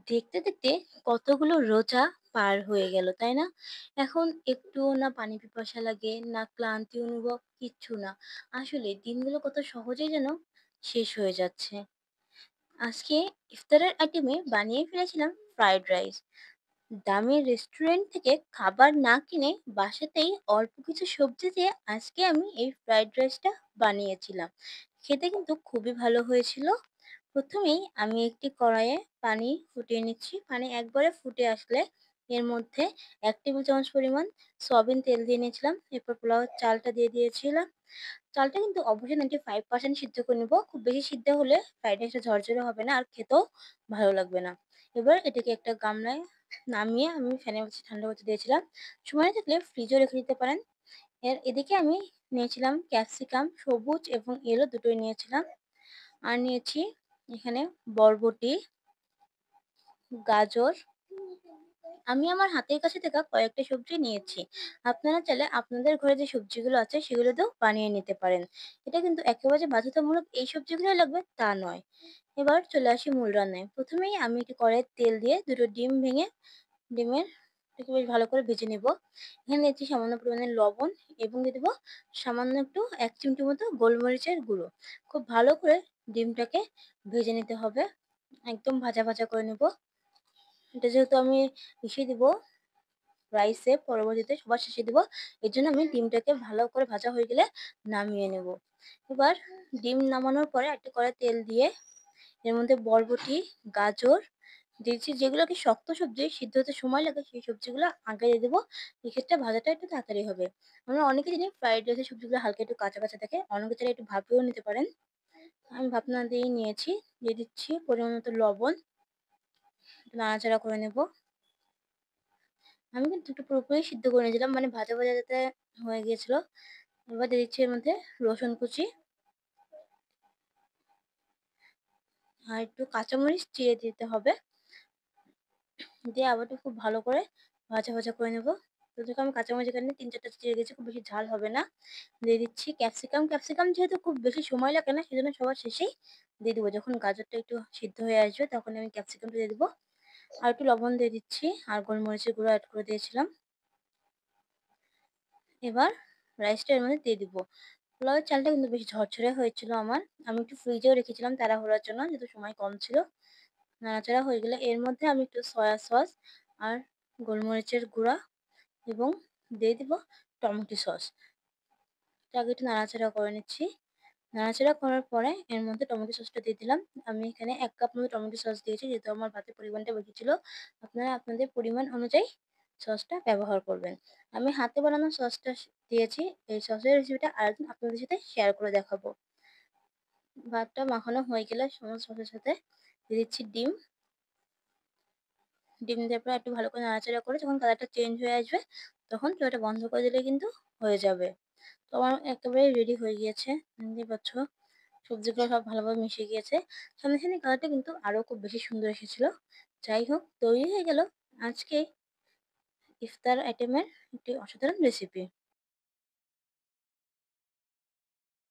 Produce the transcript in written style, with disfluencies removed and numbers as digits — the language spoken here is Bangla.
দেখতে, দেখতে কতগুলো রোজা পার হয়ে গেল, তাই না? এখন একটুও না পানি পিপাসা লাগে, না ক্লান্তি অনুভব, কিচ্ছু না। আসলে দিনগুলো কত সহজেই যেন শেষ হয়ে যাচ্ছে। আজকে ইফতারের আইটেমে বানিয়ে ফেলেছিলাম ফ্রাইড রাইস। দামি রেস্টুরেন্ট থেকে খাবার না কিনে বাসাতেই অল্প কিছু সবজি দিয়ে আজকে আমি এই ফ্রাইড রাইসটা বানিয়েছিলাম। খেতে কিন্তু খুবই ভালো হয়েছিল। প্রথমেই আমি একটি কড়াইয়ে পানি ফুটিয়ে নিচ্ছি। পানি একবারে ফুটে আসলে এর মধ্যে ১ টেবিল চামচ পরিমাণ সয়াবিন তেল দিয়ে নিয়েছিলাম। এরপর পোলাওর চালটা দিয়ে দিয়েছিলাম। চালটা কিন্তু অবশ্যই 95% সিদ্ধ করে নিব। খুব বেশি সিদ্ধ হলে ফ্রাইড রাইসটা ঝরঝরে হবে না আর খেতেও ভালো লাগবে না। এবার এটাকে একটা গামলায় নামিয়ে আমি ফ্যানের কাছে ঠান্ডা করতে দিয়েছিলাম। সময় থাকলে ফ্রিজেও রেখে দিতে পারেন। এদিকে আমি নিয়েছিলাম ক্যাপসিকাম, সবুজ এবং ইয়েলো দুটোই নিয়েছিলাম। আর নিয়েছি এখানে বরবটি, গাজর। আমি আমার হাতের কাছে থাকা কয়েকটা সবজি নিয়েছি। আপনারা চাইলে আপনাদের ঘরে যে সবজিগুলো আছে সেগুলো দিয়েও বানিয়ে নিতে পারেন। এটা কিন্তু একেবারে বাধ্যতামূলক এই সবজিগুলোই লাগবে তা নয়। এবার চলে আসি মূল রান্নায়। প্রথমেই আমি একটি কড়াইয়ে তেল দিয়ে ২ টো ডিম ভেঙে ডিমের এটাকে বেশ ভালো করে ভেজে নেব। এখানে দিচ্ছি সামান্য পরিমাণে লবণ এবং দিয়ে দেবো সামান্য একটু ১ চিমটি মতো গোলমরিচের গুঁড়ো। খুব ভালো করে ডিমটাকে ভেজে নিতে হবে। একদম ভাজা, ভাজা করে নেব। এটা যেহেতু আমি মিশিয়ে দিব রাইসে পরবর্তীতে সবার শেষে দিব। এজন্য আমি ডিমটাকে ভালো করে ভাজা হয়ে গেলে নামিয়ে নেব। এবার ডিম নামানোর পরে একটা কড়াইয়ে তেল দিয়ে এর মধ্যে বরবটি, গাজর দিয়েছি যেগুলো কি শক্ত সবজি সিদ্ধ হতে সময় লাগে সেই সবজিগুলো আগে দিয়ে দেবো। এক্ষেত্রে ভাজাটা একটু তাড়াতাড়ি হবে। আমরা অনেকে জানি ফ্রাইড রাইসের সবজিগুলো হালকা একটু কাঁচা, কাঁচা থাকে। অনেকে চাইলে একটু ভাপেও নিতে পারেন। আমি ভাপ না দিয়েই নিয়েছি। দিয়ে দিচ্ছি পরিমাণ মতো লবণ। একটু নাড়াচাড়া করে নেব। আমি কিন্তু একটু পুরোপুরি সিদ্ধ করে নিয়েছিলাম মানে ভাজা, ভাজা যাতে হয়ে গিয়েছিল। এবার দিয়ে দিচ্ছি এর মধ্যে রসুন কুচি আর একটু কাঁচামরিচ চিড়ে দিতে হবে। দিয়ে আবার একটু খুব ভালো করে ভাজা, ভাজা করে নেব। তো দেখো আমি কাঁচামরিচ এখানে ৩-৪ টা চিড়ে দিয়েছি। খুব বেশি ঝাল হবে না। দিয়ে দিচ্ছি ক্যাপসিকাম। ক্যাপসিকাম যেহেতু খুব বেশি সময় লাগে না সেজন্য সবার শেষেই দিয়ে দিব। যখন গাজরটা একটু সিদ্ধ হয়ে আসবে তখন আমি ক্যাপসিকামটা দিয়ে দিব। আর একটু লবণ দিয়ে দিচ্ছি আর গোলমরিচের গুঁড়ো এড করে দিয়েছিলাম। এবার রাইসটা এর মধ্যে দিয়ে দিব। পোলাওয়ের চালটা কিন্তু বেশ ঝরঝরে হয়েছিল আমার। আমি একটু ফ্রিজেও রেখেছিলাম তাড়াহুড়ার জন্য যেহেতু সময় কম ছিল। নাড়াচাড়া হয়ে গেলে এর মধ্যে আমি একটু সয়া সস আর গোলমরিচের গুঁড়া এবং দিয়ে দিব টমেটো সস। আগে একটু নাড়াচাড়া করে নিচ্ছি। নাড়াচাড়া করার পরে এর মধ্যে টমেটো সসটা দিয়ে দিলাম। আমি এখানে ১ কাপ মতো টমেটো সস দিয়েছি যেহেতু আমার ভাতের পরিমাণটা বেশি ছিল। আপনারা আপনাদের পরিমাণ অনুযায়ী সসটা ব্যবহার করবেন। আমি হাতে বানানো সসটা দিয়েছি। এই সসের রেসিপিটা আরেকদিন আপনাদের সাথে শেয়ার করে দেখাবো। ভাতটা মাখানো হয়ে গেলে সমস্ত সসের সাথে দিয়ে দিচ্ছি ডিম। ডিম দেওয়ার পর একটু ভালো করে নাড়াচাড়া করে যখন কালারটা চেঞ্জ হয়ে আসবে তখন চুলাটা বন্ধ করে দিলে কিন্তু হয়ে যাবে। তো আমার একেবারে রেডি হয়ে গিয়েছে। দেখতেই পাচ্ছ সবজিগুলো সব ভালোভাবে মিশে গিয়েছে। সামনে, সামনে কালারটা কিন্তু আরো খুব বেশি সুন্দর এসেছিল। যাই হোক তৈরি হয়ে গেল আজকে ইফতার আইটেমের একটি অসাধারণ রেসিপি।